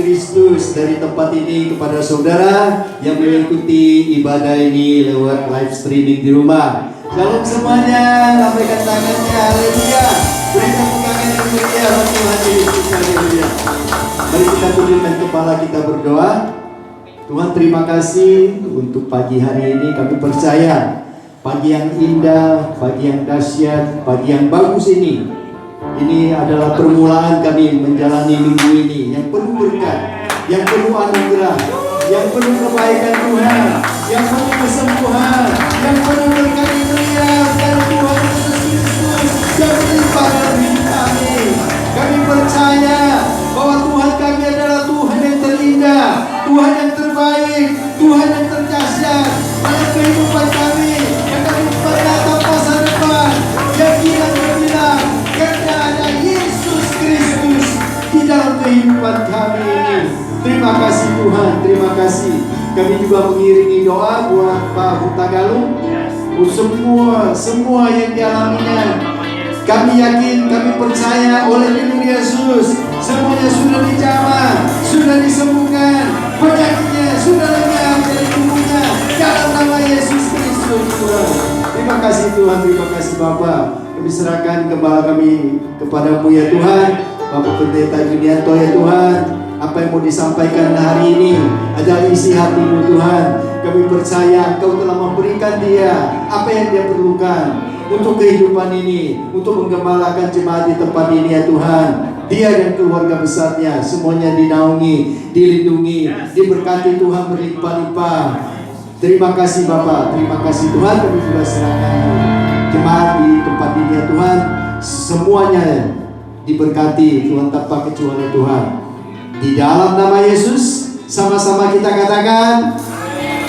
Kristus dari tempat ini kepada saudara yang mengikuti ibadah ini lewat live streaming di rumah. Shalom semuanya, lambaikan tangannya, haleluya. Beri tepuk tangan yang mulia bagi Tuhan Yesus, haleluya. Mari kita tundukkan kepala, kita berdoa. Tuhan, terima kasih untuk pagi hari ini. Kami percaya pagi yang indah, pagi yang dahsyat, pagi yang bagus ini adalah permulaan kami menjalani minggu ini yang penuh berkat, yang penuh anugerah, yang penuh kebaikan Tuhan, yang penuh kesembuhan, yang penuh berkat indah dari Tuhan Yesus Kristus yang melimpah dalam hidup kami. Kami percaya bahwa Tuhan kami adalah Tuhan yang terindah, Tuhan yang terbaik, Tuhan yang terdahsyat dalam kehidupan kami, yang kami menatap masa depan yang bilang karena ada Yesus Kristus di dalam kehidupan kami ini. Terima kasih Tuhan, terima kasih. Kami juga mengiringi doa buat Pak Huta Galung, semua yang dialaminya. Kami yakin, kami percaya oleh Tuhan Yesus semuanya sudah dijamah, sudah disembuhkan, penyakitnya sudah lenyap dari tubuhnya dalam nama Yesus Kristus Tuhan. Terima kasih Tuhan, terima kasih Bapak. Kami serahkan gembala kami kepadamu ya Tuhan, Bapak Pendeta Junianto ya Tuhan. Apa yang mau disampaikan hari ini adalah isi hatimu Tuhan. Kami percaya Engkau telah memberikan dia apa yang dia perlukan untuk kehidupan ini, untuk menggembalakan jemaat di tempat ini ya Tuhan. Dia dan keluarga besarnya semuanya dinaungi, dilindungi, diberkati Tuhan berlimpah-limpah. Terima kasih Bapak, terima kasih Tuhan. Kami juga serahkan jemaat di tempat ini ya Tuhan, semuanya diberkati Tuhan tanpa kecuali Tuhan. Di dalam nama Yesus, sama-sama kita katakan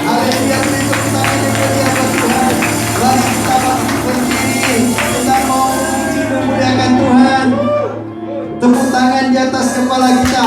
haleluya. Beri tepuk tangan yang mulia bagi Tuhan. Mari kita berdiri, kita mau memuliakan Tuhan. Tepuk tangan di atas kepala kita.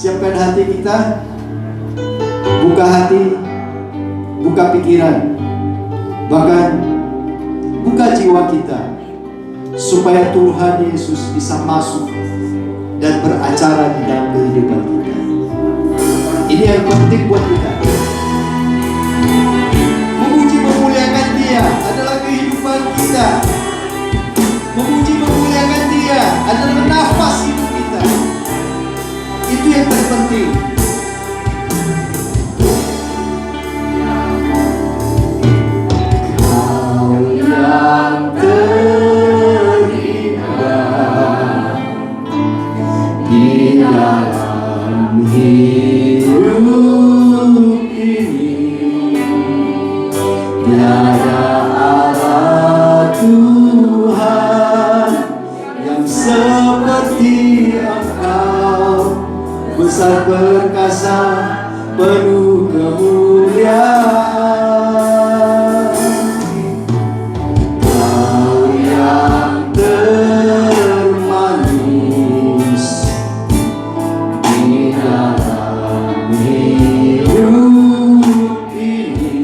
Siapkan hati kita, buka hati, buka pikiran, bahkan buka jiwa kita, supaya Tuhan Yesus bisa masuk dan beracara di dalam kehidupan kita. Ini yang penting buat kita, memuji memuliakan Dia, kehidupan kita. Memuji memuliakan Dia adalah nafas hidup kita. Itu yang terpenting. Kau yang terindah di dalam hidup ini, tiada Allah Tuhan yang seperti Engkau, besar perkasa, penuh kemuliaan. Kau yang termanis di dalam hidup ini,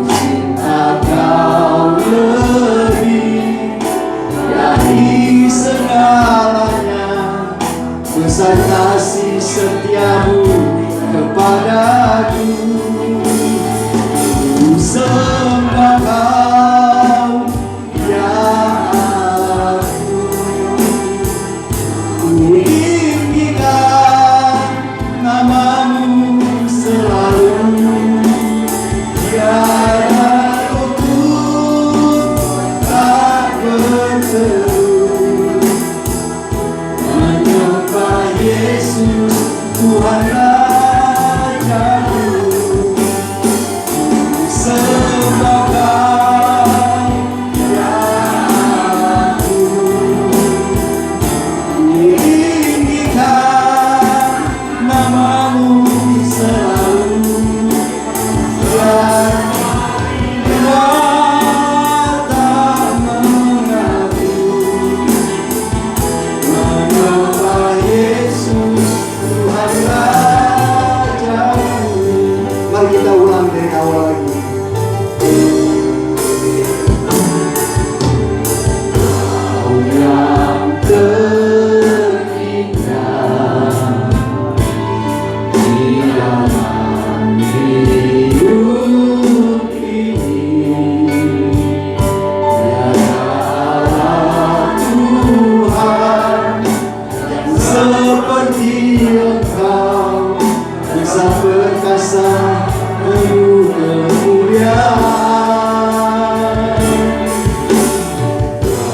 cinta Kau lebih dari segalanya, besar kasih setiamu kepadaku. Ku sembah Kau, ya aku. Ku tinggikan namamu selalu, tiada luput tak berteru. Menyembah Yesus Tuhan Rajaku. Sembah Kau, ya aku. Tinggikan namamu selalu, biar tak mengaku. Menyembah Yesus Tuhan Rajaku. Mari kita ulang dari awal lagi. Kau yang terindah di dalam hidup ini, tiada Allah Tuhan yang seperti Engkau, besar perkasa, penuh kemuliaan.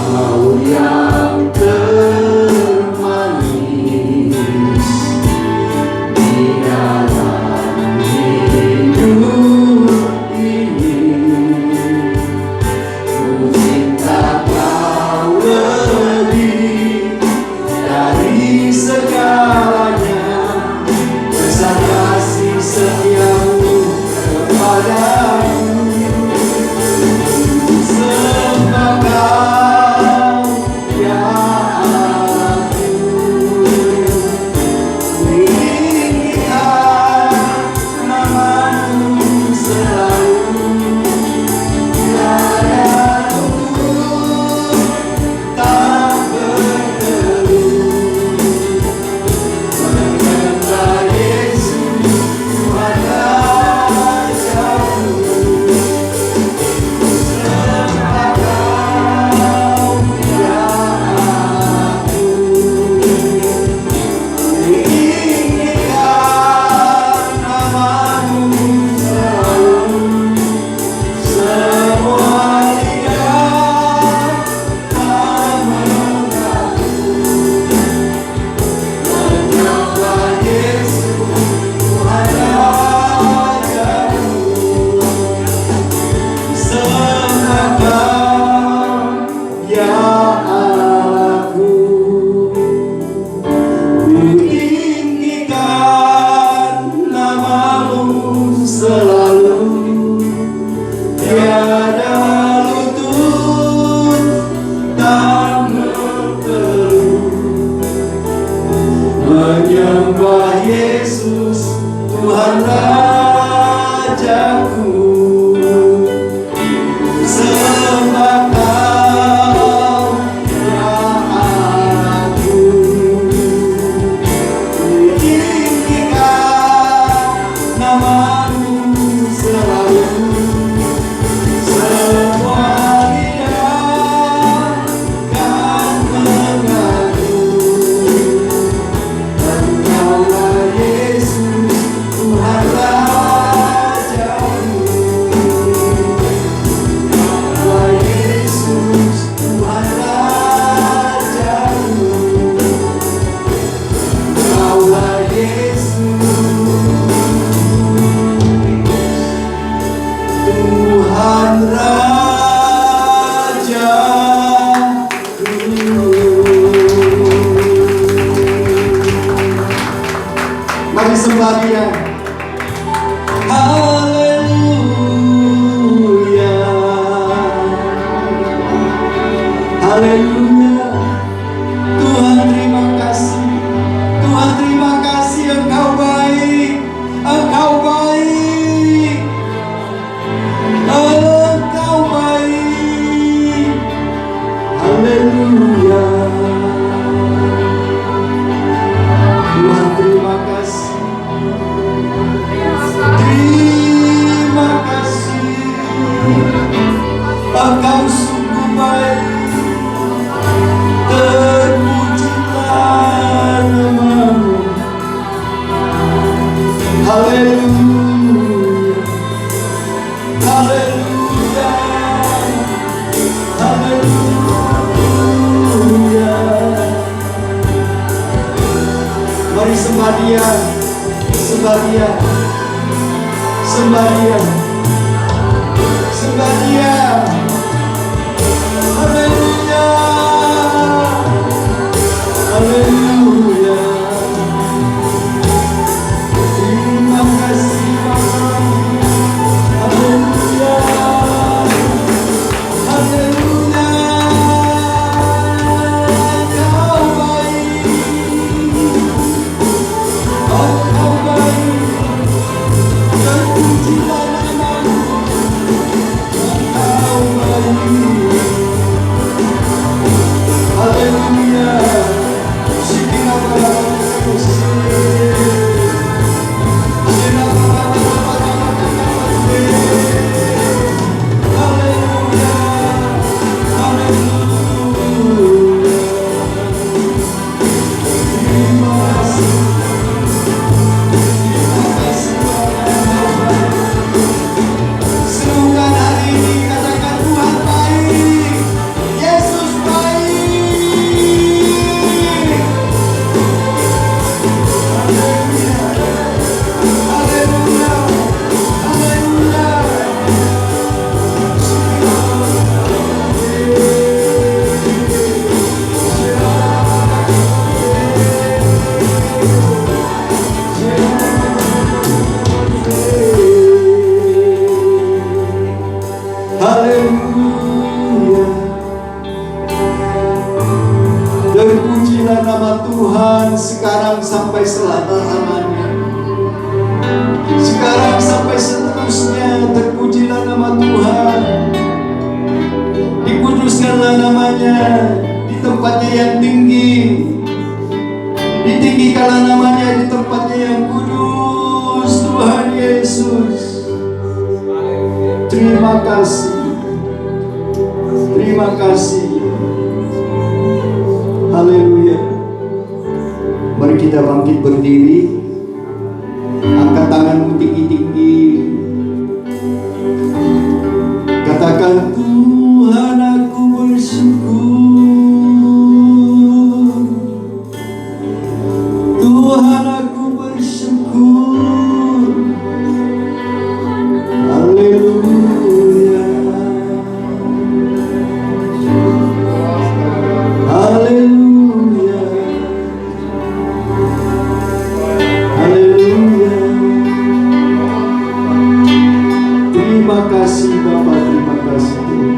Kau yang termanis di dalam hidup ini, ku cinta Kau lebih dari segalanya, besar kasih setiamu kepadaku. Sembah Kau, ya aku. Tinggikan namamu selalu, tiada luput tak berteru. Menyembah Yesus Tuhan Rajaku. Sembah Kau, ya aku. Tinggikan namamu selalu, semua lidah tak mengaku. Menyembah Yesus Tuhan Rajaku. Sembah Kau, ya aku. Ku tinggikan namamu selalu, tiada lutut tak berteru. Menyembah Yesus Tuhan Rajaku. Sembah Kau, ya aku. Tinggikan namamu selalu, sembah Dia. Haleluya, haleluya. Tuhan terima kasih, Tuhan terima kasih. Engkau baik, Engkau baik, Engkau baik. Haleluya. Tuhan terima kasih, terima kasih. Engkau sungguh baik. Terpujilah namamu. Haleluya, haleluya, haleluya. Mari sembah Dia, sembah Dia, sembah Dia, sembah Dia. Haleluya, haleluya. Terima kasih Bapa. Haleluya, haleluya. Engkau baik, Engkau baik. Terpujilah namamu. Engkau baik. Haleluya. Sibina pada haleluya, haleluya. Terima kasih, terima kasih Bapa. Serukan hari ini, katakan Tuhan baik, Yesus baik. Haleluya, haleluya, haleluya. Haleluya. Terpujilah nama Tuhan sekarang sampai selama-lamanya. Sekarang sampai seterusnya. Terpujilah nama Tuhan. Dikuduskanlah namanya di tempatnya yang tinggi. Ditinggikanlah namanya di tempatnya yang kudus. Tuhan Yesus, terima kasih, terima kasih. Haleluya. Mari kita bangkit berdiri. Angkat tanganmu tinggi-tinggi. Katakan, Tuhan aku bersyukur. Tuhan aku bersyukur. Haleluya. Haleluya. Haleluya. Terima kasih Bapa, terima kasih Tuhan.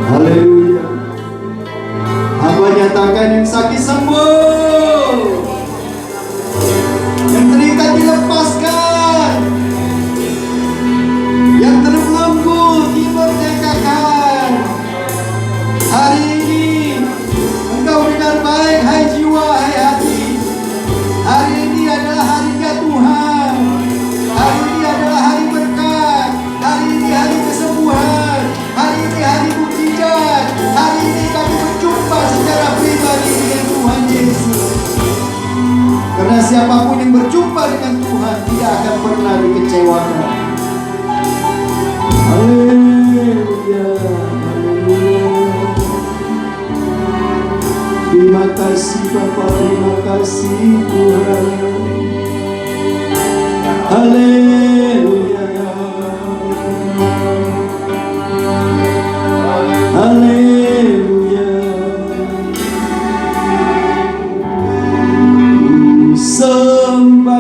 Haleluya. Hamba nyatakan yang sakit sembuh, yang terikat dilepaskan, yang terbelenggu dimerdekakan. Hari ini engkau dengan baik, hai jiwa, hai hati. Hari ini adalah harinya Tuhan. Hari ini adalah hari berkat. Hari ini hari kesembuhan. Hari ini hari mukjizat. Hari ini kami berjumpa secara pribadi dengan Tuhan Yesus. Karena siapapun yang berjumpa dengan Tuhan tidak akan pernah dikecewakan. Haleluya, haleluya. Terima kasih Bapa, terima kasih Tuhan. Haleluya, haleluya. Sembah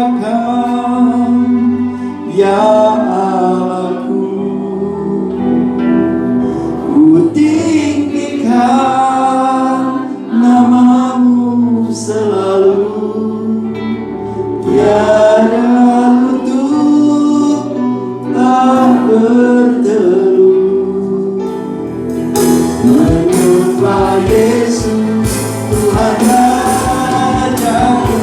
Yesus, Tuhan Rajaku.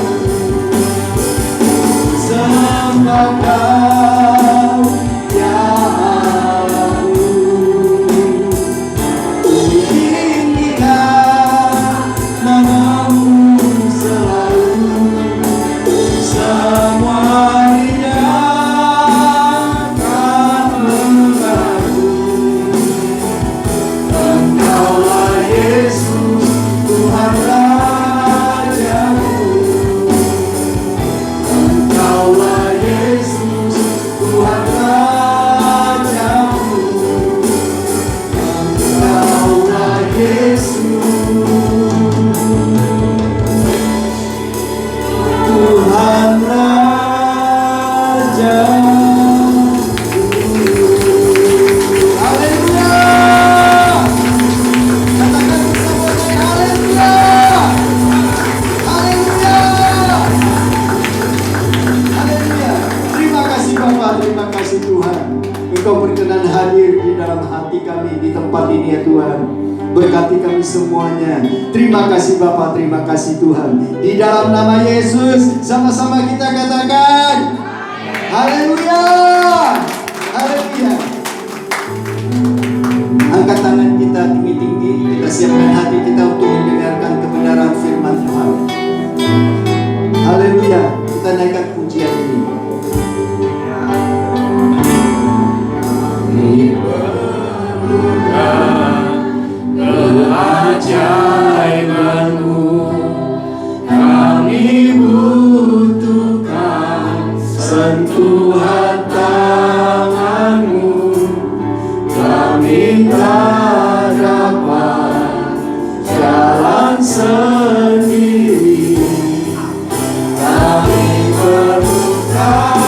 Sembah Kau ya Allahku. Tinggikan namamu selalu, semua lidah akan mengaku. Engkaulah Yesus, Tuhan Rajaku. Engkaulah Yesus, Tuhan Rajaku. Engkaulah Yesus, Tuhan Rajaku. Haleluya. Katakan bersama saya, haleluya. Haleluya. Haleluya. Terima kasih Bapa, terima kasih Tuhan. Engkau berkenan hadir di dalam hati kami di tempat ini ya Tuhan. Berkati kami semuanya. Terima kasih Bapa, terima kasih Tuhan. Di dalam nama Yesus, sama-sama kita katakan haleluya. Haleluya. Angkat tangan kita tinggi-tinggi. Kita siapkan hati kita untuk mendengarkan kebenaran firman Tuhan. Haleluya. Kita naikkan pujian ini. Keajaibanmu kami butuhkan, sentuhan tanganmu kami tak dapat jalan sendiri, kami perlukan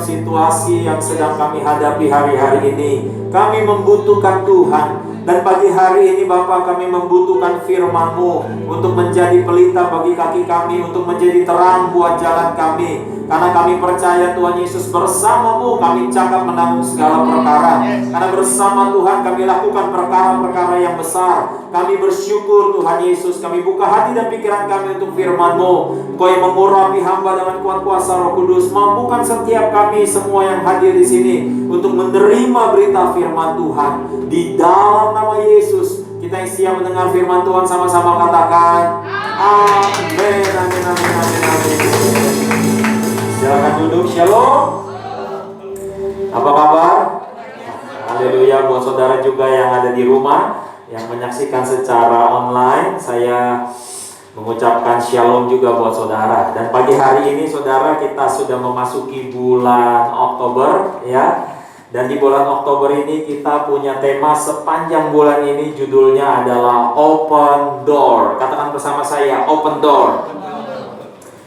situasi yang sedang kami hadapi hari-hari ini. Kami membutuhkan Tuhan. Dan pagi hari ini Bapa, kami membutuhkan firman-Mu untuk menjadi pelita bagi kaki kami, untuk menjadi terang buat jalan kami. Karena kami percaya Tuhan Yesus, bersama-Mu kami cakap menanggung segala perkara. Karena bersama Tuhan kami lakukan perkara-perkara yang besar. Kami bersyukur Tuhan Yesus, kami buka hati dan pikiran kami untuk firman-Mu. Kau yang mengurapi hamba dengan kuat kuasa Roh Kudus, mampukan setiap kami semua yang hadir di sini untuk menerima berita firman Tuhan. Di dalam nama Yesus, kita yang siap mendengar firman Tuhan sama-sama katakan amin, amin, amin, amin, amin. Silakan duduk, shalom. Apa kabar? Haleluya. Buat saudara juga yang ada di rumah, yang menyaksikan secara online, saya mengucapkan shalom juga buat saudara. Dan pagi hari ini saudara, kita sudah memasuki bulan Oktober ya. Dan di bulan Oktober ini kita punya tema sepanjang bulan ini, judulnya adalah Open Door. Katakan bersama saya, Open Door.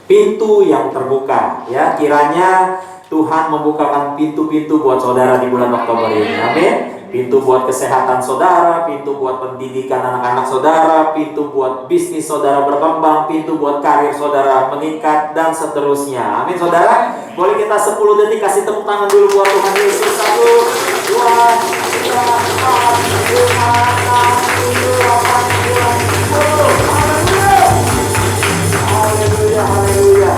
Pintu yang terbuka ya. Kiranya Tuhan membukakan pintu-pintu buat saudara di bulan Oktober ini. Amin. Pintu buat kesehatan saudara, pintu buat pendidikan anak-anak saudara, pintu buat bisnis saudara berkembang, pintu buat karir saudara meningkat, dan seterusnya. Amin saudara. Boleh kita 10 detik kasih tepuk tangan dulu buat Tuhan Yesus. 1, 2, 3, 4, 5, 6, 7, 8, 9, 10. Haleluya, haleluya.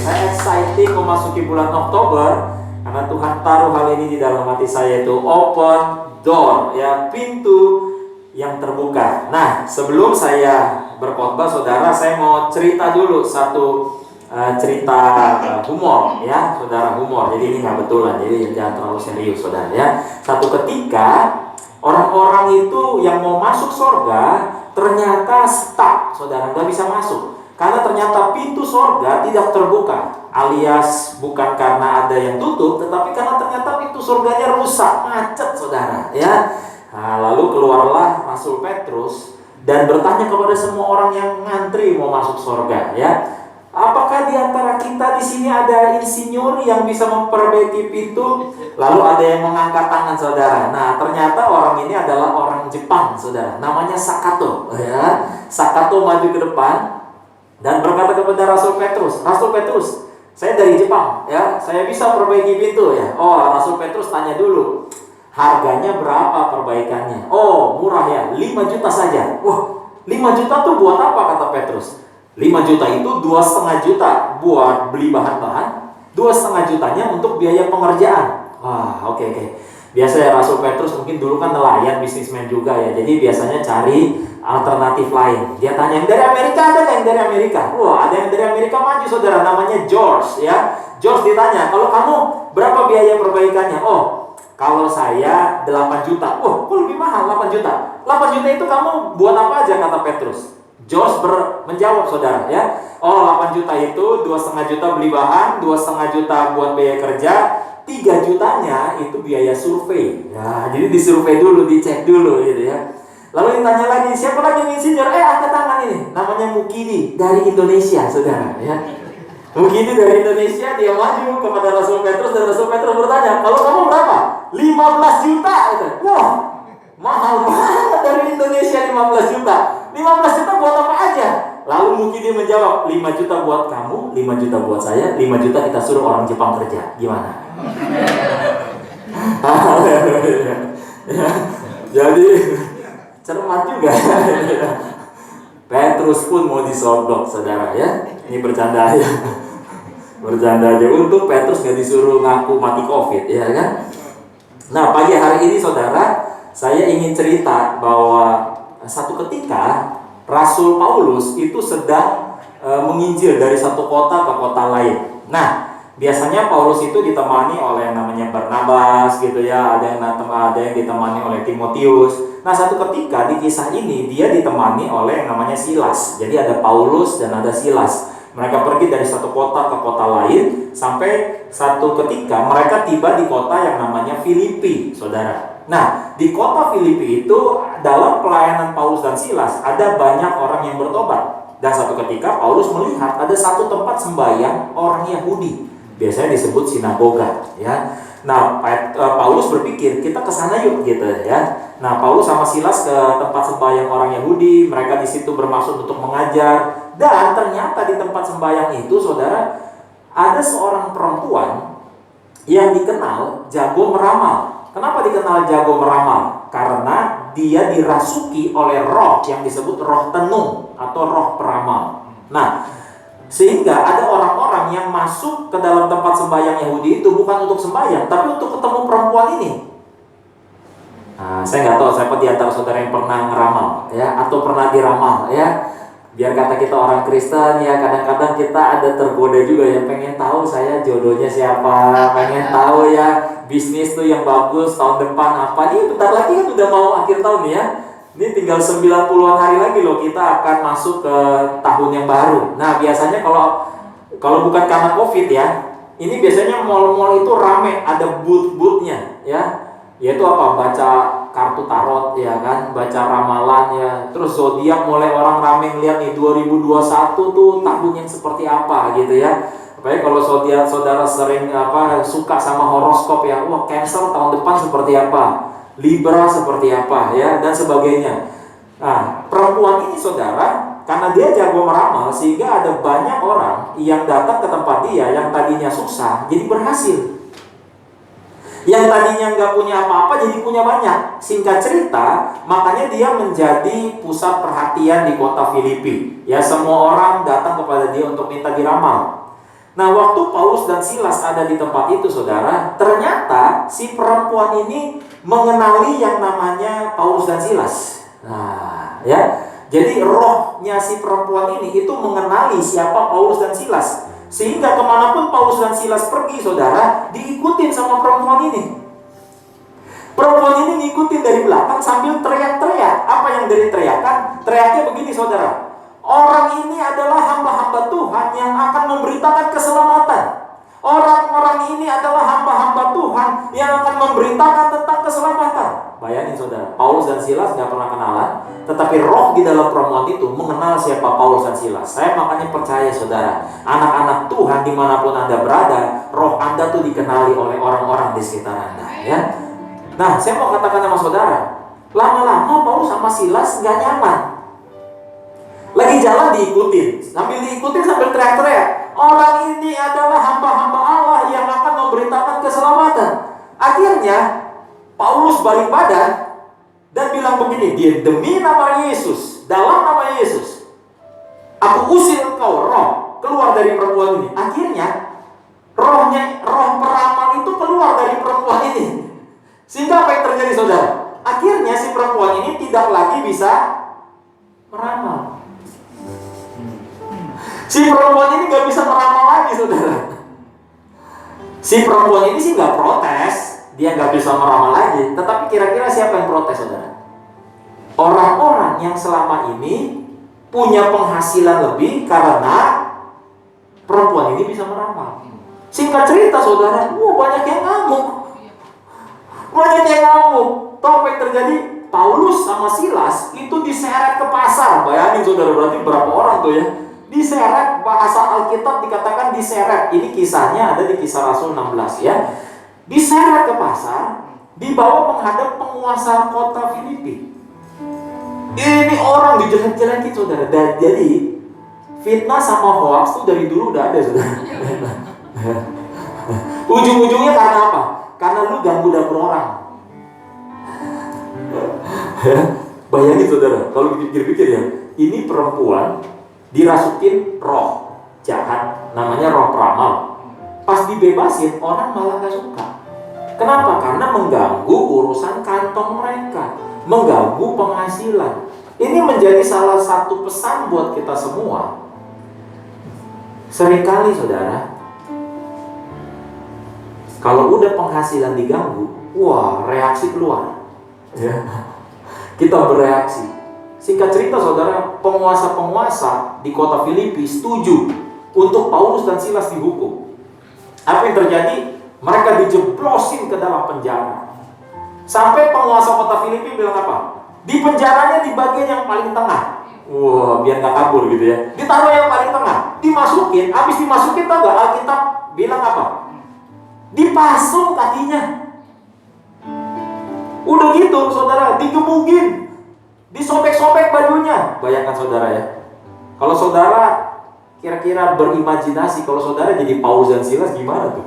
Saya excited memasuki bulan Oktober karena Tuhan taruh hal ini di dalam hati saya, itu open door ya, pintu yang terbuka. Nah, sebelum saya berkhotbah saudara, saya mau cerita dulu satu cerita humor ya, saudara, humor. Jadi ini nggak betulan, jadi jangan terlalu serius saudara ya. Satu ketika orang-orang itu yang mau masuk surga ternyata stuck, saudara, nggak bisa masuk. Karena ternyata pintu surga tidak terbuka, alias bukan karena ada yang tutup, tetapi karena ternyata pintu surganya rusak, macet saudara ya. Nah, lalu keluarlah Rasul Petrus dan bertanya kepada semua orang yang ngantri mau masuk surga ya. Apakah di antara kita di sini ada insinyur yang bisa memperbaiki pintu? Lalu ada yang mengangkat tangan saudara. Nah, ternyata orang ini adalah orang Jepang saudara, namanya Sakato ya. Sakato maju ke depan dan berkata kepada Rasul Petrus, Rasul Petrus, saya dari Jepang ya, saya bisa perbaiki pintu ya. Oh, Rasul Petrus tanya dulu, harganya berapa perbaikannya? Oh, murah ya, 5 juta saja. Wah, 5 juta tuh buat apa, kata Petrus? 5 juta itu 2,5 juta buat beli bahan-bahan, 2,5 jutanya untuk biaya pengerjaan. Wah, oke. Biasa ya, Rasul Petrus mungkin dulu kan nelayan, bisnismen juga ya, jadi biasanya cari alternatif lain. Dia tanya, yang dari Amerika ada nggak yang dari Amerika? Wah, ada yang dari Amerika maju saudara, namanya George ya. George ditanya, kalau kamu berapa biaya perbaikannya? Oh, kalau saya 8 juta. Wah, kok lebih mahal 8 juta? 8 juta itu kamu buat apa aja, kata Petrus. George menjawab saudara ya. Oh, 8 juta itu 2,5 juta beli bahan, 2,5 juta buat biaya kerja, 3 jutanya itu biaya survei. Nah, jadi disurvei dulu, dicek dulu gitu ya. Lalu ditanya lagi, siapa lagi yang insinyur? Angkat tangan ini. Namanya Mukidi dari Indonesia, saudara ya. Mukidi dari Indonesia, dia maju kepada Rasul Petrus dan Rasul Petrus bertanya, kalau kamu berapa? 15 juta. Wah, mahal banget dari Indonesia 15 juta. 15 juta buat apa aja? Lalu Mukidi menjawab, 5 juta buat kamu, 5 juta buat saya, 5 juta kita suruh orang Jepang kerja. Gimana? Jadi cermat juga. Petrus pun mau disodok saudara ya. Ini bercanda aja. Bercanda aja. Untuk Petrus gak disuruh ngaku mati COVID ya kan. Nah, pagi hari ini saudara, saya ingin cerita bahwa satu ketika Rasul Paulus itu sedang menginjil dari satu kota ke kota lain. Nah, biasanya Paulus itu ditemani oleh yang namanya Barnabas gitu ya, ada yang ditemani oleh Timotius. Nah, satu ketika di kisah ini dia ditemani oleh yang namanya Silas. Jadi ada Paulus dan ada Silas. Mereka pergi dari satu kota ke kota lain sampai satu ketika mereka tiba di kota yang namanya Filipi, saudara. Nah, di kota Filipi itu dalam pelayanan Paulus dan Silas ada banyak orang yang bertobat. Dan satu ketika Paulus melihat ada satu tempat sembahyang orang Yahudi. Biasanya disebut sinagoga ya. Nah, Paulus berpikir kita ke sana yuk gitu ya. Nah, Paulus sama Silas ke tempat sembahyang orang Yahudi. Mereka di situ bermaksud untuk mengajar. Dan ternyata di tempat sembahyang itu saudara, ada seorang perempuan yang dikenal jago meramal. Kenapa dikenal jago meramal? Karena dia dirasuki oleh roh yang disebut roh tenung atau roh peramal. Nah, sehingga ada orang-orang yang masuk ke dalam tempat sembahyang Yahudi itu bukan untuk sembahyang, tapi untuk ketemu perempuan ini. Nah, saya nggak tahu siapa di antara saudara yang pernah ngeramal ya, atau pernah diramal ya. Biar kata kita orang Kristen ya, kadang-kadang kita ada tergoda juga ya, pengen tahu saya jodohnya siapa, pengen tahu ya bisnis tuh yang bagus tahun depan apa. Ini bentar lagi kan udah mau akhir tahun nih ya. Ini tinggal 90-an hari lagi loh kita akan masuk ke tahun yang baru. Nah, biasanya kalau bukan karena Covid ya, ini biasanya mall-mall itu rame, ada booth-boothnya ya. Yaitu apa? Baca kartu tarot ya kan, baca ramalan ya. Terus zodiak mulai orang rame ngeliat nih 2021 tuh tahun yang seperti apa gitu ya. Apalagi kalau saudara sering suka sama horoskop ya, wah Cancer tahun depan seperti apa, Libra seperti apa ya, dan sebagainya. Nah, perempuan ini saudara, karena dia jago meramal, sehingga ada banyak orang yang datang ke tempat dia yang tadinya susah, jadi berhasil. Yang tadinya nggak punya apa-apa, jadi punya banyak. Singkat cerita, makanya dia menjadi pusat perhatian di kota Filipi. Ya, semua orang datang kepada dia untuk minta diramal. Nah, waktu Paulus dan Silas ada di tempat itu, saudara, ternyata si perempuan ini mengenali yang namanya Paulus dan Silas. Nah, ya, jadi rohnya si perempuan ini itu mengenali siapa Paulus dan Silas, sehingga kemanapun Paulus dan Silas pergi, saudara, diikutin sama perempuan ini. Perempuan ini ngikutin dari belakang sambil teriak-teriak. Apa yang dari teriakan? Teriaknya begini, saudara. Orang ini adalah hamba-hamba Tuhan yang akan memberitakan keselamatan. Orang-orang ini adalah hamba-hamba Tuhan yang akan memberitakan tentang keselamatan. Bayangin saudara, Paulus dan Silas gak pernah kenalan, tetapi roh di dalam perempuan itu mengenal siapa Paulus dan Silas. Saya makanya percaya saudara, anak-anak Tuhan dimanapun Anda berada, roh Anda tuh dikenali oleh orang-orang di sekitar Anda ya. Nah, saya mau katakan sama saudara, lama-lama Paulus sama Silas gak nyaman. Lagi jalan diikutin sambil teriak-teriak. Orang ini adalah hamba-hamba Allah yang akan memberitakan keselamatan. Akhirnya Paulus balik badan dan bilang begini, dia demi nama Yesus, dalam nama Yesus, aku usir engkau roh keluar dari perempuan ini. Akhirnya roh peramal itu keluar dari perempuan ini. Sehingga apa yang terjadi saudara? Akhirnya si perempuan ini tidak lagi bisa meramal. Si perempuan ini gak bisa meramal lagi saudara. Si perempuan ini sih gak protes, dia gak bisa meramal lagi. Tetapi kira-kira siapa yang protes saudara? Orang-orang yang selama ini punya penghasilan lebih karena perempuan ini bisa meramal. Singkat cerita saudara, banyak yang ngamuk. Banyak yang ngamuk. Tahu apa yang terjadi? Paulus sama Silas itu diseret ke pasar. Bayangin saudara, berarti berapa orang tuh ya? Diseret, bahasa Alkitab dikatakan diseret. Ini kisahnya ada di Kisah Rasul 16 ya. Diseret ke pasar, dibawa menghadap penguasa kota Filipi. Ini orang dijelek-jelekin saudara. Jadi fitnah sama hoax tuh dari dulu udah ada saudara. Ujung-ujungnya karena apa? Karena lu ganggu dapur orang. Bayangin saudara, kalau pikir-pikir ya, ini perempuan dirasukin roh jahat, namanya roh peramal. Pas dibebasin, orang malah gak suka. Kenapa? Karena mengganggu urusan kantong mereka, mengganggu penghasilan. Ini menjadi salah satu pesan buat kita semua. Seringkali saudara, kalau udah penghasilan diganggu, reaksi keluar ya. Kita bereaksi. Singkat cerita saudara, penguasa-penguasa di kota Filipi setuju untuk Paulus dan Silas dihukum. Apa yang terjadi? Mereka dijeblosin ke dalam penjara. Sampai penguasa kota Filipi bilang apa? Di penjaranya di bagian yang paling tengah. Biar gak kabur gitu ya. Ditaruh yang paling tengah. Dimasukin, habis dimasukin tau gak Alkitab bilang apa? Dipasung kakinya. Udah gitu saudara, digebugin, disobek-sobek bajunya. Bayangkan saudara ya. Kalau saudara kira-kira berimajinasi, kalau saudara jadi Paulus dan Silas gimana tuh?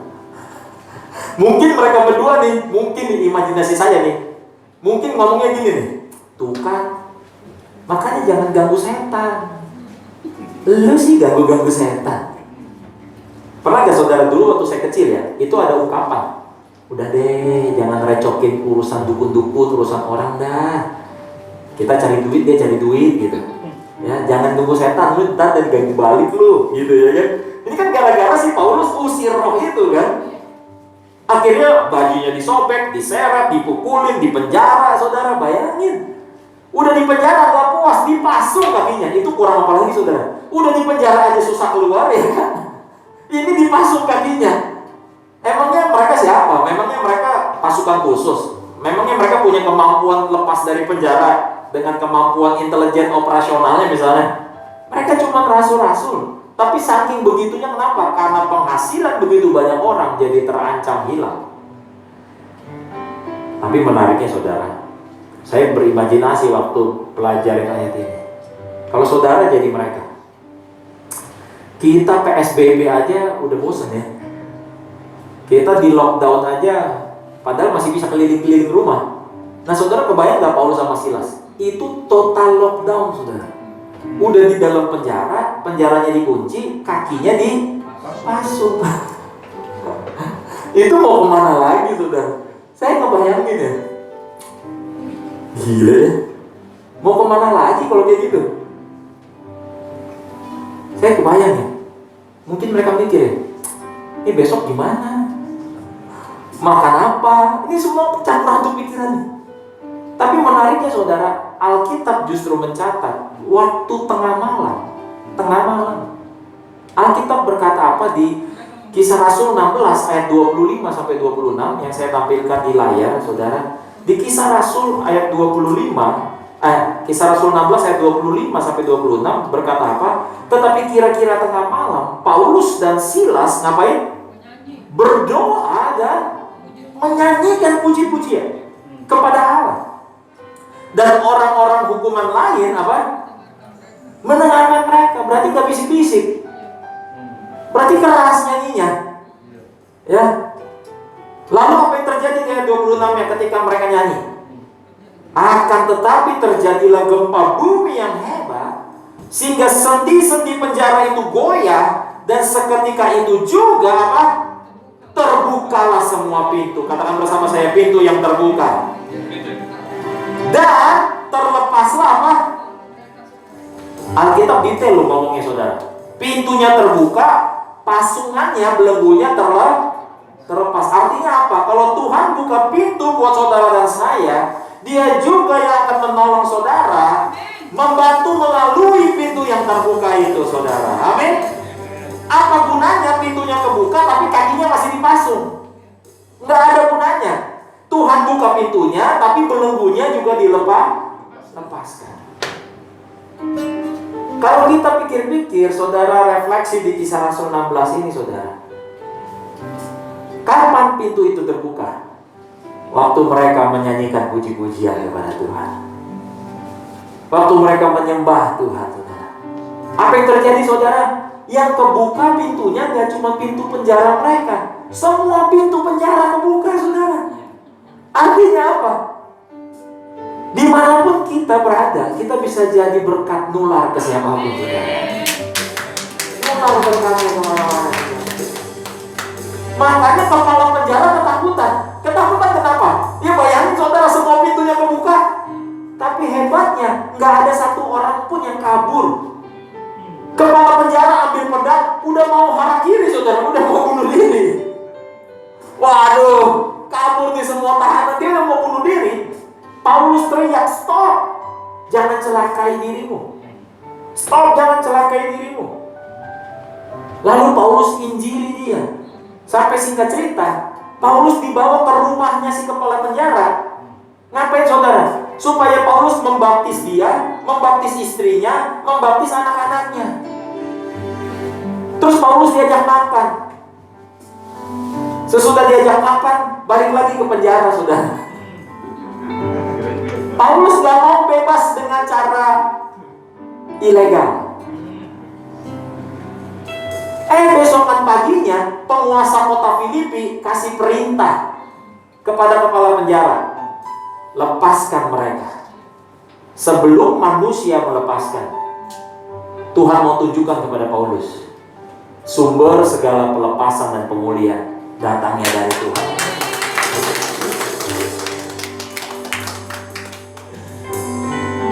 Mungkin mereka berdua nih, mungkin di imajinasi saya nih, mungkin ngomongnya gini nih, tuh kan, makanya jangan ganggu setan. Lu sih ganggu setan. Pernah gak saudara dulu waktu saya kecil ya, itu ada ungkapan, udah deh jangan recokin urusan dukun-dukun, urusan orang dah. Kita cari duit, dia cari duit gitu. Ya, jangan tunggu setan, lu ntar dan ganggu balik lu gitu ya kan. Ini kan gara-gara si Paulus usir roh itu kan. Akhirnya bajunya disobek, diseret, dipukulin, dipenjara, saudara bayangin. Udah di penjara gak puas, dipasung kakinya. Itu kurang apa lagi saudara? Udah di penjara aja susah keluar ya kan? Ini dipasung kakinya. Emangnya mereka siapa? Memangnya mereka pasukan khusus? Memangnya mereka punya kemampuan lepas dari penjara dengan kemampuan intelijen operasionalnya misalnya? Mereka cuma rasul-rasul. Tapi saking begitunya kenapa? Karena penghasilan begitu banyak orang jadi terancam hilang. Tapi menariknya saudara, saya berimajinasi waktu pelajarin ayat ini. Kalau saudara jadi mereka, kita PSBB aja udah bosan ya. Kita di lockdown aja, padahal masih bisa keliling-keliling rumah. Nah saudara kebayang gak Paulus sama Silas? Itu total lockdown saudara. Udah di dalam penjara, penjaranya dikunci, kakinya dipasung. Itu mau kemana lagi saudara? Saya ngebayangin ya. Gila ya. Mau kemana lagi kalau kayak gitu? Saya kebayang ya. Mungkin mereka mikir ya, ini besok gimana? Makan apa? Ini semua campur aduk pikirannya. Tapi menariknya saudara, Alkitab justru mencatat waktu tengah malam. Alkitab berkata apa di Kisah Rasul 16 ayat 25 sampai 26 yang saya tampilkan di layar saudara. Di Kisah Rasul ayat 25, Kisah Rasul 16 ayat 25 sampai 26 berkata apa? Tetapi kira-kira tengah malam Paulus dan Silas ngapain? Berdoa dan menyanyikan puji-pujian kepada Allah. Dan orang-orang hukuman lain apa? Mendengarkan mereka. Berarti gak bisik-bisik. Berarti keras nyanyinya. Ya. Lalu apa yang terjadi di ayat 26 ya ketika mereka nyanyi? Akan tetapi terjadilah gempa bumi yang hebat, sehingga sendi-sendi penjara itu goyah, dan seketika itu juga apa? Terbukalah semua pintu. Katakan bersama saya, pintu yang terbuka. Dan terlepaslah apa? Alkitab detail loh ngomongnya saudara. Pintunya terbuka, pasungannya, belenggunya terlepas. Artinya apa? Kalau Tuhan buka pintu buat saudara dan saya, Dia juga yang akan menolong saudara, membantu melalui pintu yang terbuka itu saudara. Amin. Apa gunanya pintunya kebuka tapi kakinya masih dipasung? Nggak ada gunanya. Tuhan buka pintunya tapi belenggunya juga dilepaskan. Kalau kita pikir-pikir, saudara, refleksi di Kisah Rasul 16 ini saudara, kapan pintu itu terbuka? Waktu mereka menyanyikan puji-pujian kepada Tuhan, waktu mereka menyembah Tuhan saudara. Apa yang terjadi saudara? Yang kebuka pintunya gak cuma pintu penjara mereka, semua pintu penjara kebuka saudara. Artinya apa? Dimanapun kita berada, kita bisa jadi berkat nular ke siapapun saudara. Nular berkatnya kemana-mana. Makanya kepala penjara ketakutan. Ketakutan kenapa? Ya bayangin saudara, semua pintunya kebuka, tapi hebatnya nggak ada satu orang pun yang kabur. Kepala penjara ambil pedang, udah mau harakiri saudara, udah mau bunuh diri. Waduh, kabur nih semua tahanan, dia udah mau bunuh diri. Paulus teriak, stop, jangan celakai dirimu. Stop, jangan celakai dirimu. Lalu Paulus injili dia. Sampai singkat cerita, Paulus dibawa ke rumahnya si kepala penjara. Ngapain saudara? Supaya Paulus membaptis dia, membaptis istrinya, membaptis anak-anaknya. Terus Paulus diajak makan. Sesudah diajak makan, balik lagi ke penjara saudara. Paulus gak mau bebas dengan cara ilegal. Besokan paginya penguasa kota Filipi kasih perintah kepada kepala penjara, lepaskan mereka. Sebelum manusia melepaskan, Tuhan mau tunjukkan kepada Paulus, sumber segala pelepasan dan pemulihan datangnya dari Tuhan.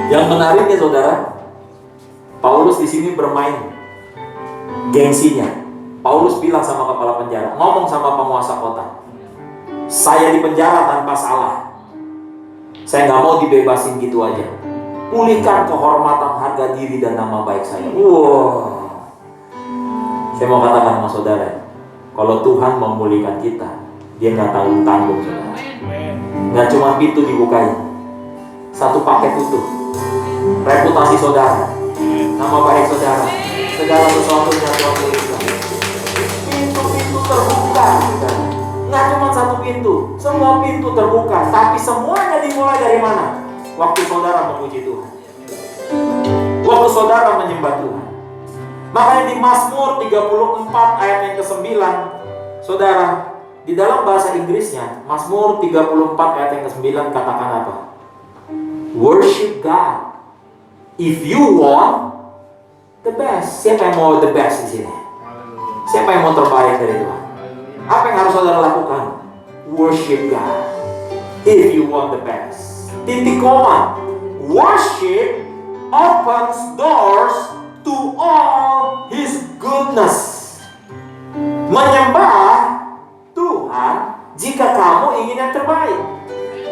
Yang menariknya saudara, Paulus di sini bermain gengsinya. Paulus bilang sama kepala penjara, ngomong sama penguasa kota, saya di penjara tanpa salah, saya nggak mau dibebasin gitu aja. Pulihkan kehormatan, harga diri, dan nama baik saya. Wow. Saya mau katakan sama saudara, kalau Tuhan memulihkan kita, Dia nggak tanggung-tanggung, saudara. Nggak cuma pintu dibukain, satu paket utuh. Reputasi saudara, nama baik saudara, segala sesuatunya Tuhan pulihkan. Pintu-pintu terbuka, saudara. Nggak cuma satu pintu, semua pintu terbuka. Tapi semuanya dimulai dari mana? Waktu saudara memuji Tuhan, waktu saudara menyembah Tuhan. Makanya di Mazmur 34 ayat yang ke-9, saudara, di dalam bahasa Inggrisnya, Mazmur 34 ayat yang ke-9 katakan apa? Worship God if you want the best. Siapa yang mau the best di sini? Siapa yang mau terbaik dari Tuhan? Apa yang harus saudara lakukan? Worship God if you want the best. Titik koma. Worship opens doors to all His goodness. Menyembah Tuhan jika kamu ingin yang terbaik.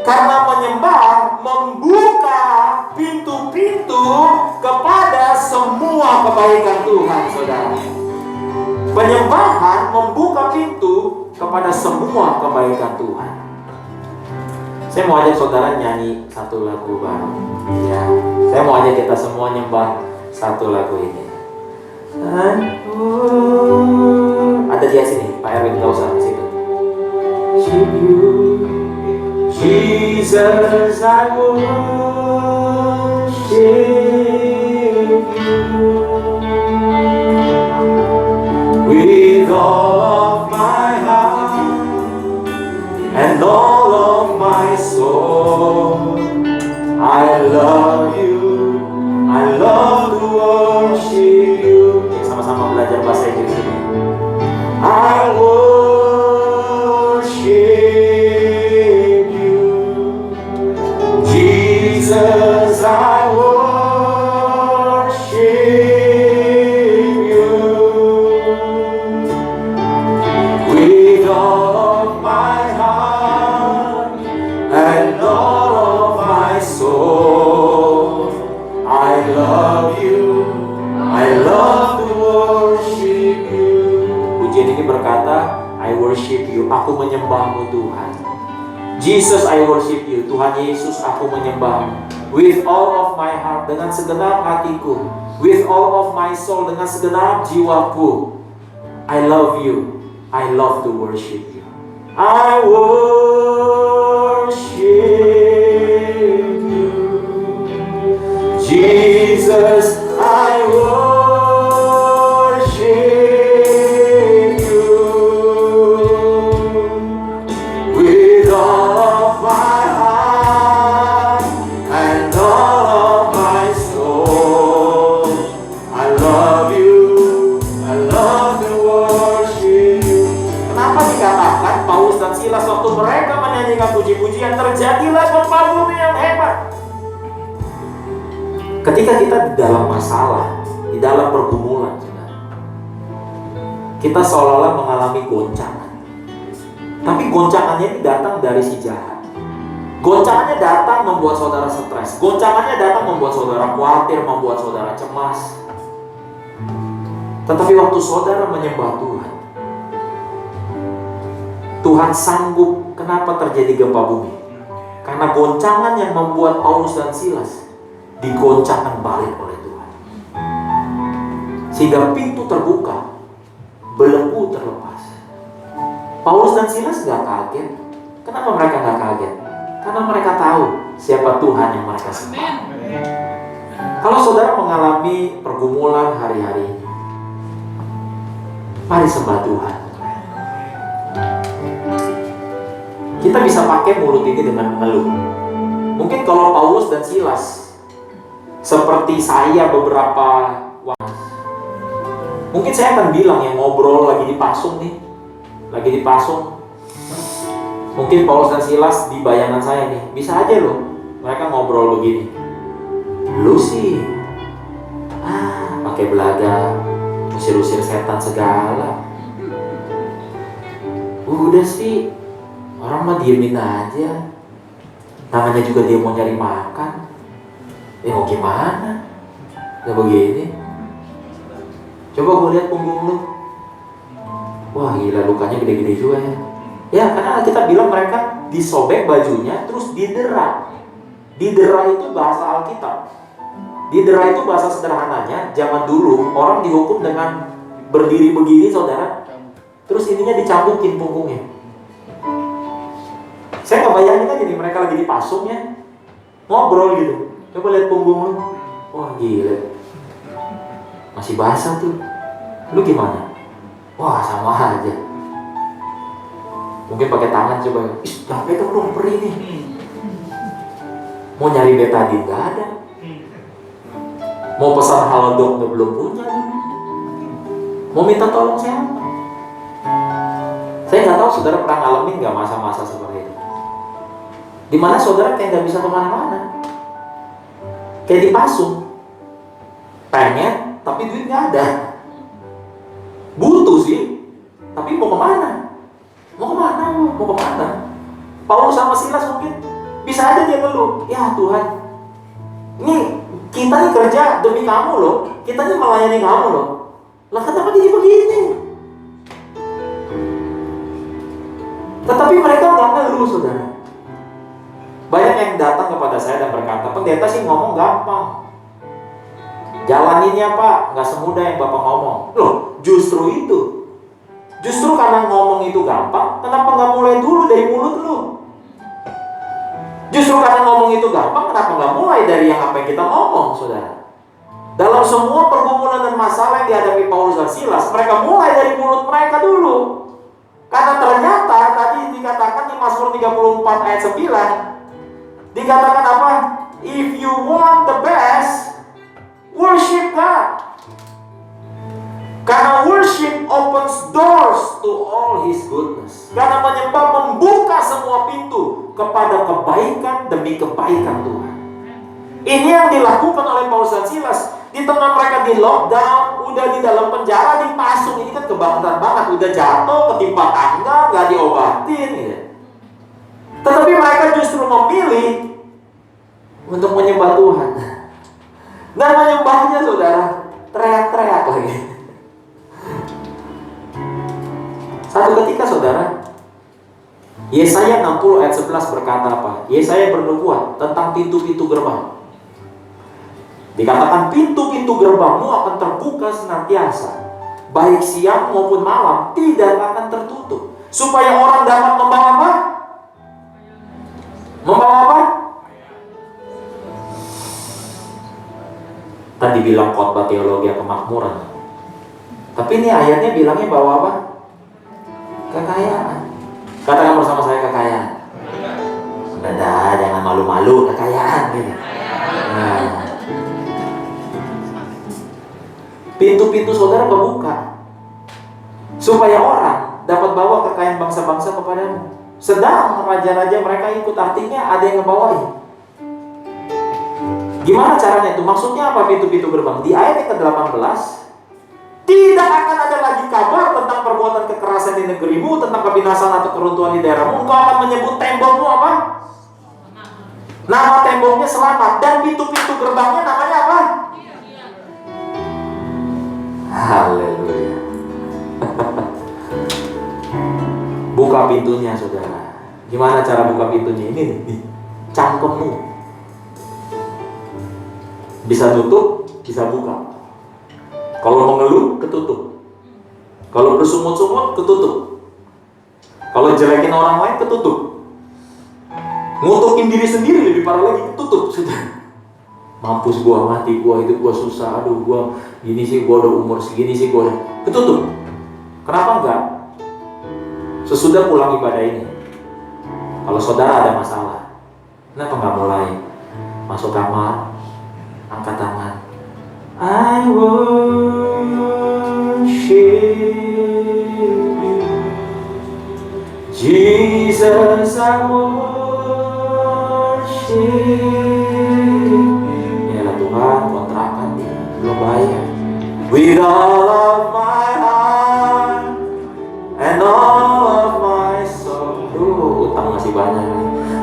Karena menyembah membuka pintu-pintu kepada semua kebaikan Tuhan, saudara. Penyembahan membuka pintu kepada semua kebaikan Tuhan. Saya mau ajak saudara nyanyi satu lagu baru. Ya, saya mau ajak kita semua nyembah satu lagu ini. Ada di sini, Pak Erwin, nggak usah di situ. Jesus, I worship you with all of my heart and all of my soul. I love you, I love to worship you. Sama-sama belajar bahasa Inggris ini. I worship you, Jesus, I worship you with all of my heart and all of my soul. I love you, I love to worship you. Pujian ini berkata, I worship you, aku menyembahmu Tuhan. Jesus, I worship you, Tuhan Yesus, aku menyembahmu with all of my heart, dengan segenap hatiku, with all of my soul, dengan segenap jiwaku. I love you, I love to worship you. I worship you, Jesus, I worship you with all of my heart and all of my soul. I love you, I love to worship you. Kenapa dikatakan Paulus dan Silas waktu mereka menyanyikan puji-pujian terjadilah gempa bumi yang hebat? Ketika kita di dalam masalah, di dalam pergumulan, kita seolah-olah mengalami goncangan. Tapi goncangannya ini datang dari si jahat. Goncangannya datang membuat saudara stres. Goncangannya datang membuat saudara khawatir, membuat saudara cemas. Tetapi waktu saudara menyembah Tuhan, Tuhan sanggup. Kenapa terjadi gempa bumi? Karena goncangan yang membuat Paulus dan Silas digoncangkan balik oleh Tuhan, sehingga pintu terbuka, belenggu terlepas. Paulus dan Silas gak kaget. Kenapa mereka gak kaget? Karena mereka tahu siapa Tuhan yang mereka sembah. Kalau saudara mengalami pergumulan hari-hari ini, mari sembah Tuhan. Kita bisa pakai mulut ini dengan mengeluh. Mungkin kalau Paulus dan Silas seperti saya beberapa waktu, mungkin saya akan bilang yang ngobrol lagi dipasung nih, lagi dipasung. Mungkin Paulus dan Silas di bayangan saya nih, bisa aja loh mereka ngobrol begini. Lu sih, pakai belaga, usir-usir setan segala. Udah sih, orang mah diemin aja. Tangannya juga dia mau nyari makan. Mau gimana? Ya begini. Coba gue lihat punggung lu. Wah gila, lukanya gede-gede juga ya. Ya karena kita bilang mereka disobek bajunya terus didera. Didera itu bahasa Alkitab. Didera itu bahasa sederhananya, zaman dulu orang dihukum dengan berdiri begini saudara, terus ininya dicambukin punggungnya. Saya nggak bayangin aja nih mereka lagi dipasung ya, ngobrol gitu. Coba lihat punggung lu. Wah gila, masih basah tuh. Lu gimana? Wah sama aja. Mungkin pakai tangan coba. Capek dong, dong perih nih. Mau nyari betadine nggak ada. Mau pesan halodoc belum punya. Mau minta tolong siapa? Saya nggak tahu saudara pernah ngalamin nggak masa-masa seperti itu. Dimana saudara kayak nggak bisa kemana-mana, kayak dipasung. Pengen, tapi duit nggak ada. Butuh sih, tapi mau kemana? Mau kemana? Mau kemana? Paulus sama Silas mungkin bisa aja dia ngeluh, ya Tuhan, ini kita nih kerja demi kamu loh, kita nih melayani kamu loh. Lah kenapa jadi begini? Tetapi mereka nggak ngeluh saudara. Banyak yang datang kepada saya dan berkata, pendeta sih ngomong gampang, jalaninnya Pak, nggak semudah yang Bapak ngomong. Loh, justru itu. Justru karena ngomong itu gampang, kenapa nggak mulai dulu dari mulut lu? Justru karena ngomong itu gampang, kenapa nggak mulai dari yang apa yang kita ngomong, saudara? Dalam semua pergumulan dan masalah yang dihadapi Paulus dan Silas, mereka mulai dari mulut mereka dulu. Karena ternyata tadi dikatakan di Mazmur 34 ayat 9, dikatakan apa? If you want the best, worship God. Karena worship opens doors to all His goodness. Karena menyembah membuka semua pintu kepada kebaikan demi kebaikan Tuhan. Ini yang dilakukan oleh Paulus dan Silas. Di tengah mereka di lockdown, udah di dalam penjara, dipasung. Ini kan kebanggaan banget. Udah jatuh, ketimpa tangga, gak diobatin gitu. Tetapi mereka justru memilih untuk menyembah Tuhan. Dan menyembahnya saudara, teriak-teriak lagi. Satu ketika saudara, Yesaya 60 ayat 11 berkata apa? Yesaya bernubuat tentang pintu-pintu gerbang. Dikatakan pintu-pintu gerbangmu akan terbuka senantiasa, baik siang maupun malam, tidak akan tertutup, supaya orang dapat membawa apa? Membawa apa? Tadi bilang khotbah teologi kemakmuran, tapi ini ayatnya bilangnya bawa apa? Kekayaan. Katakan bersama saya, kekayaan. Udah, jangan malu-malu, kekayaan gitu. Nah, pintu-pintu saudara kebuka supaya orang dapat bawa kekayaan bangsa-bangsa kepadamu. Sedang raja-raja mereka ikut, artinya ada yang ngebawain. Gimana caranya itu? Maksudnya apa pintu-pintu gerbang? Di ayat yang ke-18, tidak akan ada lagi kabar tentang perbuatan kekerasan di negerimu, tentang kebinasaan atau keruntuhan di daerahmu. Engkau akan menyebut tembokmu apa? Nama temboknya selamat. Dan pintu-pintu gerbangnya namanya apa? Haleluya. Buka pintunya saudara. Gimana cara buka pintunya? Ini nih, cangkemmu. Bisa tutup, bisa buka. Kalau mengeluh, ketutup. Kalau bersungut-sungut, ketutup. Kalau jelekin orang lain, ketutup. Ngutukin diri sendiri lebih parah lagi, ketutup. Sudah. Mampus gua, mati gua, hidup gua susah. Aduh gua gini sih, gua udah umur segini sih, gua udah ketutup. Kenapa enggak? Sesudah pulang ibadah ini, kalau saudara ada masalah, kenapa enggak mulai masuk kamar, angkat tangan, I worship you, Jesus, I worship you. Ya Tuhan, kontrakan belum bayar. With all of my heart and all of my soul. Utang masih banyak.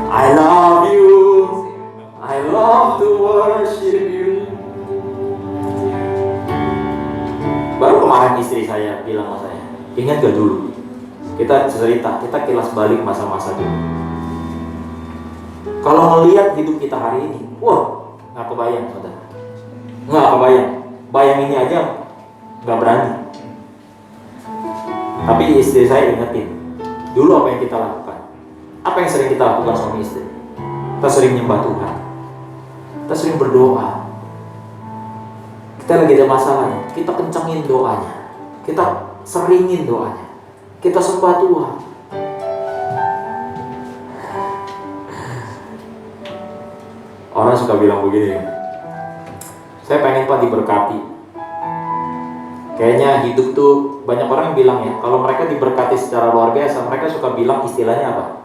I love you, I love to worship you. Baru kemarin istri saya bilang sama saya, ingat gak dulu? Kita cerita, kita kilas balik masa-masa dulu. Kalau ngelihat hidup kita hari ini, wah, nggak kebayang, saudara. Nggak kebayang. Bayanginnya aja nggak berani. Tapi istri saya ingetin, dulu apa yang kita lakukan? Apa yang sering kita lakukan suami istri? Kita sering nyembah Tuhan. Kita sering berdoa. Kita lagi ada masalah, kita kencengin doanya. Kita seringin doanya. Kita sembah Tuhan. Orang suka bilang begini, saya pengen Pak diberkati. Kayaknya hidup tuh, banyak orang yang bilang ya, kalau mereka diberkati secara luar biasa, mereka suka bilang istilahnya apa?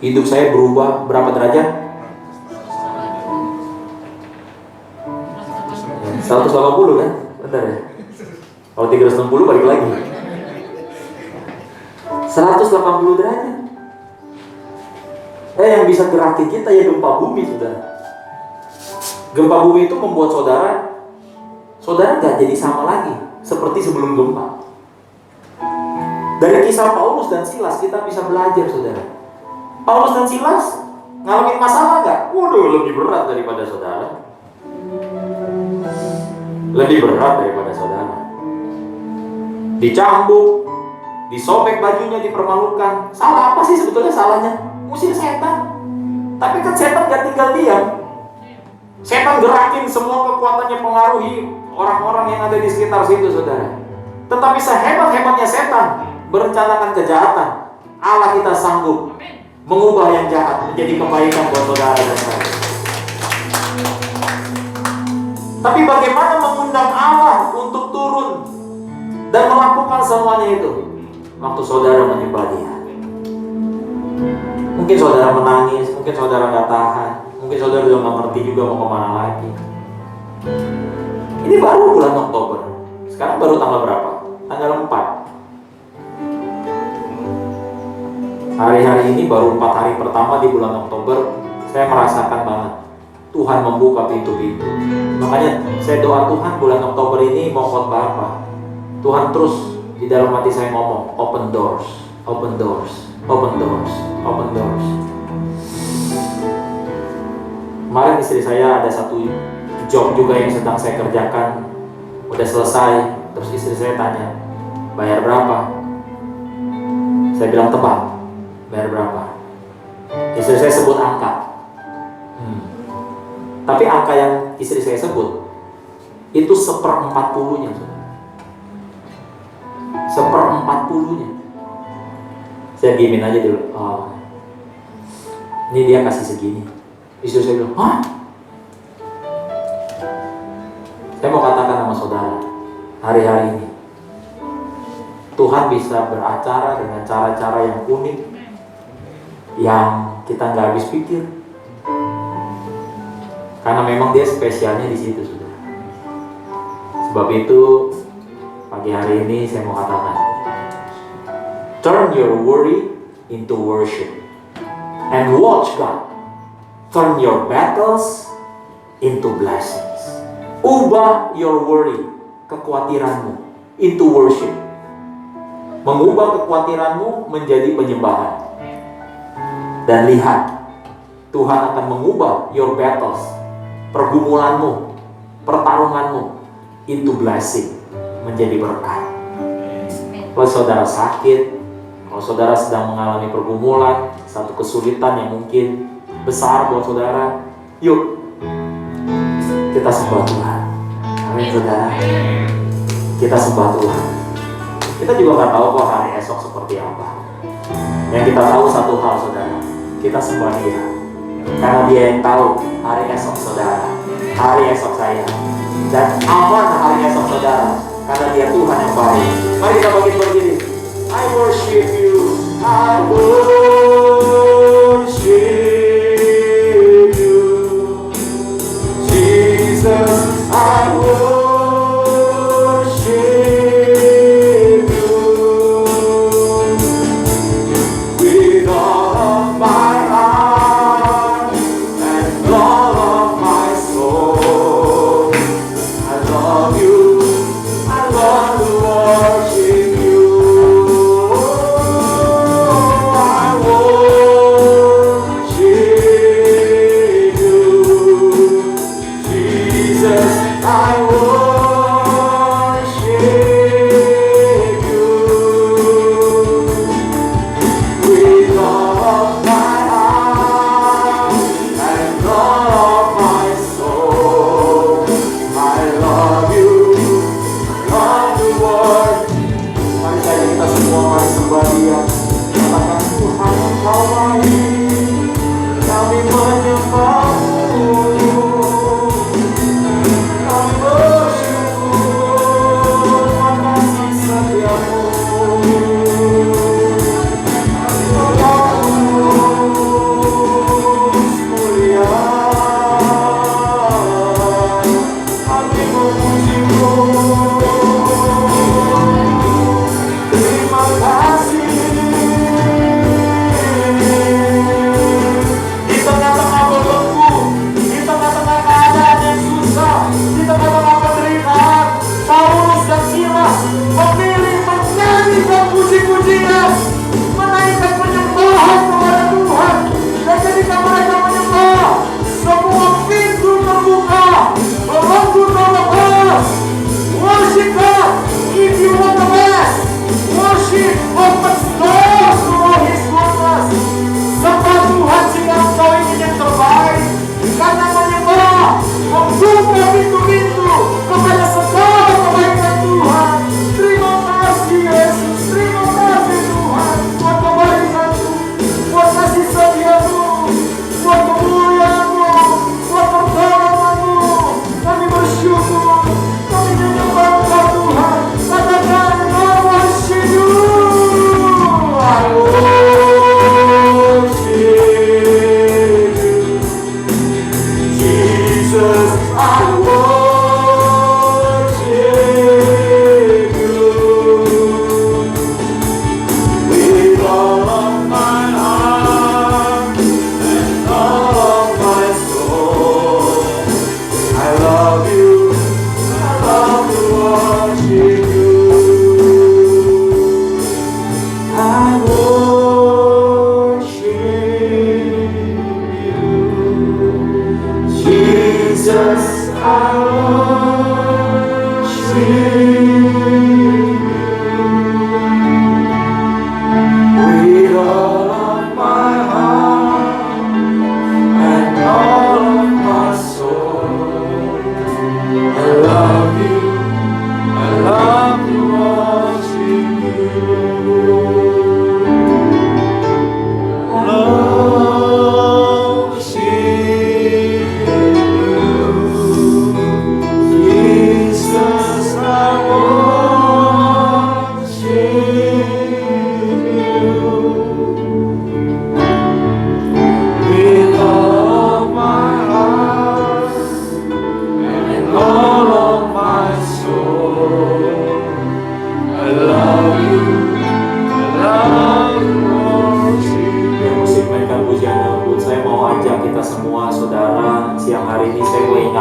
Hidup saya berubah berapa derajat? 180 kan? Bentar ya. Kalau 360 balik lagi. 180 derajat. Yang bisa gerakin kita ya gempa bumi, saudara. Gempa bumi itu membuat saudara nggak jadi sama lagi seperti sebelum gempa. Dari kisah Paulus dan Silas kita bisa belajar, saudara. Paulus dan Silas ngalamin masalah nggak? Waduh, lebih berat daripada saudara. Lebih berat daripada saudara. Dicambuk, disobek bajunya, dipermalukan. Salah apa sih sebetulnya salahnya? Musir setan. Tapi kan setan gak tinggal diam. Setan gerakin semua kekuatannya, pengaruhi orang-orang yang ada di sekitar situ, saudara. Tetapi sehebat-hebatnya setan merencanakan kejahatan, Allah kita sanggup mengubah yang jahat menjadi kebaikan buat saudara dan saya. Tapi bagaimana mengundang Allah untuk turun dan melakukan semuanya itu? Waktu saudara menyembah Dia. Mungkin saudara menangis, mungkin saudara nggak tahan, mungkin saudara juga nggak ngerti juga mau kemana lagi. Ini baru bulan Oktober. Sekarang baru tanggal berapa? Tanggal 4. Hari-hari ini baru 4 hari pertama di bulan Oktober. Saya merasakan banget Tuhan membuka pintu-pintu. Makanya saya doa Tuhan bulan Oktober ini mau khotbah apa? Tuhan terus di dalam hati saya ngomong, open doors, open doors, open doors, open doors. Kemarin istri saya ada satu job juga yang sedang saya kerjakan, udah selesai. Terus istri saya tanya, bayar berapa? Saya bilang tebak, bayar berapa? Istri saya sebut angka. Tapi angka yang istri saya sebut itu 1/40-nya, 1/40-nya. Saya diemin aja dulu. Oh, ini dia kasih segini. Istri saya bilang, hah? Saya mau katakan sama saudara, hari-hari ini Tuhan bisa beracara dengan cara-cara yang unik, yang kita nggak habis pikir. Karena memang Dia spesialnya di situ, saudara. Sebab itu pagi hari ini saya mau katakan, turn your worry into worship and watch God turn your battles into blessings. Ubah your worry, kekhawatiranmu, into worship. Mengubah kekhawatiranmu menjadi penyembahan. Dan lihat, Tuhan akan mengubah your battles, pergumulanmu, pertarunganmu, into blessing, menjadi berkat. Kalau saudara sakit, kalau saudara sedang mengalami pergumulan, satu kesulitan yang mungkin besar buat saudara, yuk kita sembah Tuhan. Amin, saudara. Kita sembah Tuhan. Kita juga nggak tahu kok hari esok seperti apa. Yang kita tahu satu hal, saudara, kita sembah Dia. Karena Dia yang tahu hari esok saudara, hari esok saya, dan aman hari esok saudara. Karena Dia Tuhan yang baik. Mari kita bagi berdiri. I worship you, I worship you, Jesus, I worship you with all of my heart and all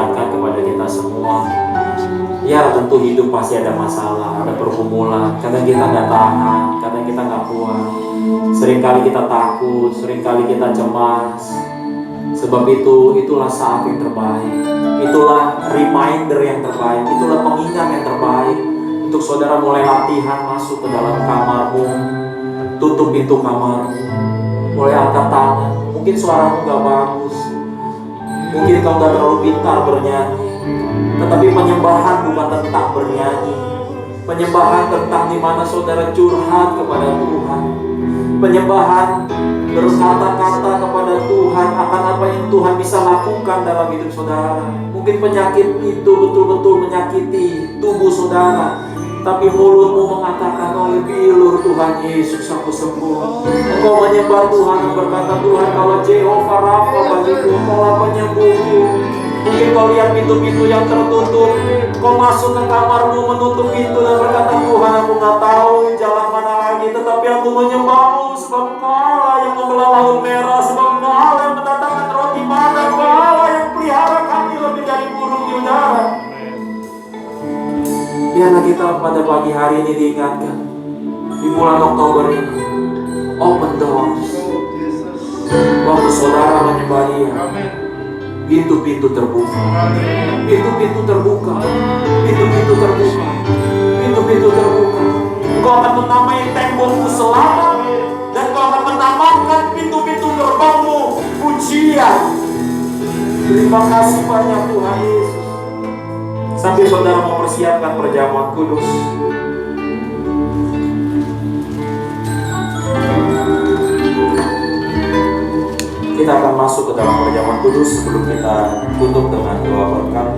mengingatkan kepada kita semua. Ya tentu hidup pasti ada masalah, ada pergumulan. Kadang kita nggak tahan, kadang kita nggak kuat. Seringkali kita takut, seringkali kita cemas. Sebab itulah saat yang terbaik. Itulah reminder yang terbaik. Itulah pengingat yang terbaik. Untuk saudara mulai latihan masuk ke dalam kamarmu. Tutup pintu kamarmu. Mulai angkat tangan. Mungkin suaramu gak bagus. Mungkin kau gak terlalu pintar bernyanyi. Tetapi penyembahan bukan tentang bernyanyi. Penyembahan tentang dimana saudara curhat kepada Tuhan. Penyembahan berkata-kata kepada Tuhan akan apa yang Tuhan bisa lakukan dalam hidup saudara. Mungkin penyakit itu betul-betul menyakiti tubuh saudara, tapi mulutmu mengatakan, oleh bilur Tuhan Yesus aku sembuh. Engkau menyembah Tuhan dan berkata, Tuhan kalau Jehovah Rafa bagiku, Engkaulah penyembuhku. Mungkin kau lihat pintu-pintu yang tertutup, kau masuk ke kamarmu menutup pintu dan berkata, Tuhan aku gak tahu jalan mana lagi, tetapi aku menyembahmu sebab Engkaulah yang membelah laut merah, sebab Engkaulah yang mendatangkan roti mana, Engkaulah yang pelihara kami lebih dari burung di udara. Biarlah kita pada pagi hari ini diingatkan, di bulan Oktober ini, open doors. Waktu saudara menyembah Dia, pintu-pintu terbuka, pintu-pintu terbuka, pintu-pintu terbuka, pintu-pintu terbuka. Engkau akan menamai tembokmu selamat, dan kau akan menamakan pintu-pintu gerbangmu pujian. Terima kasih banyak Tuhan Yesus. Sambil saudara mempersiapkan perjamuan kudus, kita akan masuk ke dalam perjamuan kudus sebelum kita tutup dengan doa berkat.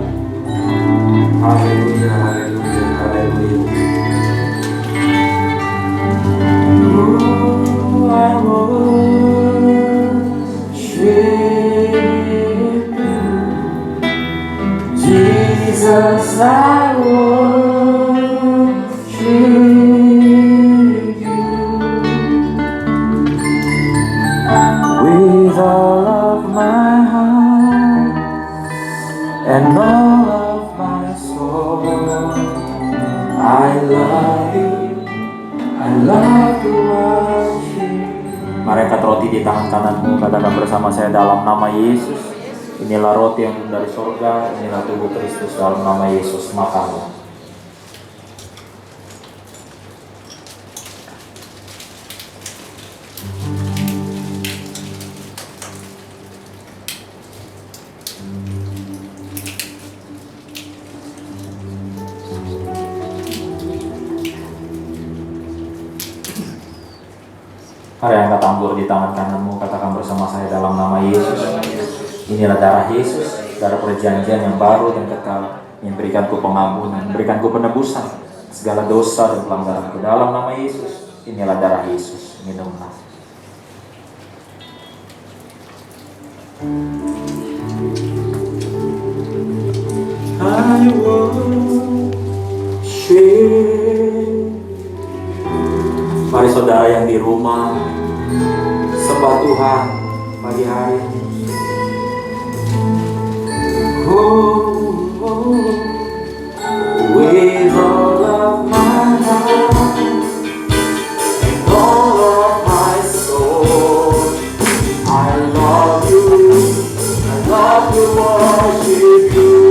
Haleluya, haleluya, haleluya. Oh, I worship you, Jesus, I worship you. With all of my heart and all of my soul, I love you, I love to worship. Mari angkat roti di tangan kananmu, katakan bersama saya dalam nama Yesus. Inilah roti yang dari surga, inilah tubuh Kristus, dalam nama Yesus makanlah. Mari angkat tambur di tangan kananmu, katakan bersama saya dalam nama Yesus. Inilah darah Yesus, darah perjanjian yang baru dan kekal, yang berikanku pengampunan, berikanku penebusan segala dosa dan pelanggaranku. Dalam nama Yesus, inilah darah Yesus, minumlah. I worship. Mari saudara yang di rumah, sembah Tuhan pagi hari ini. With all of my heart and all of my soul, I love you, I love to worship you.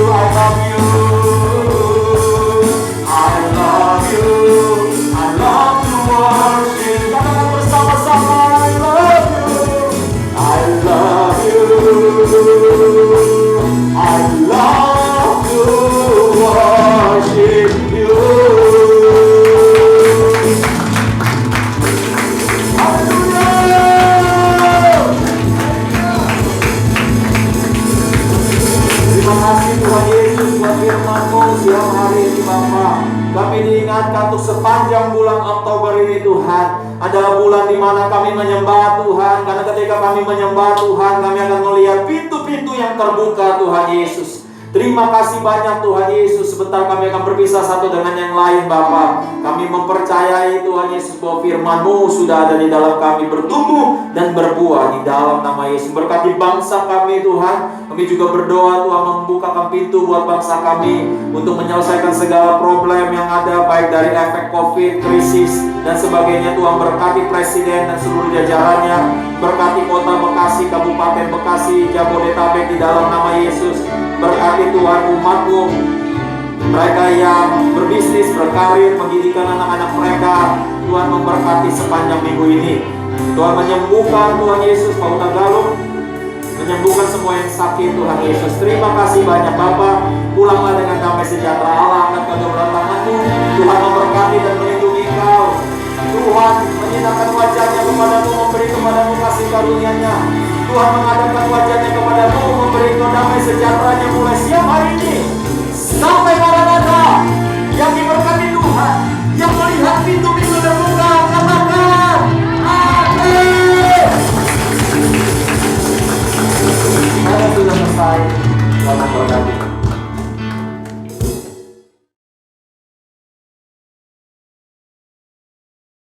I love you. ini Tuhan adalah bulan di mana kami menyembah Tuhan. Karena ketika kami menyembah Tuhan, kami akan melihat pintu-pintu yang terbuka Tuhan Yesus. Terima kasih banyak Tuhan Yesus. Sebentar kami akan berpisah satu dengan yang lain Bapa. Kami mempercayai Tuhan Yesus bahwa firman-Mu sudah ada di dalam kami, bertumbuh dan berbuah di dalam nama Yesus. Berkati bangsa kami Tuhan. Kami juga berdoa Tuhan membukakan pintu buat bangsa kami untuk menyelesaikan segala problem yang ada, baik dari efek COVID, krisis dan sebagainya. Tuhan berkati presiden dan seluruh jajarannya. Berkati kota Bekasi, Kabupaten Bekasi, Jabodetabek di dalam nama Yesus. Berkati Tuhan umat-Mu, mereka yang berbisnis, berkarir, pendidikan anak-anak mereka. Tuhan memberkati sepanjang minggu ini. Tuhan menyembuhkan Tuhan Yesus Pak Tagalog, menyembuhkan semua yang sakit Tuhan Yesus. Terima kasih banyak Bapa. Pulanglah dengan damai sejahtera Allah. Angkat kedua tangan-Mu. Tuhan memberkati dan melindungi Engkau. Tuhan menyinarkan wajahnya kepadamu, memberi kepadamu kasih karunia-Nya. Tuhan menghadapkan wajahnya kepadamu, memberi kau damai sejahteranya mulai siang hari ini sampai Maranatha.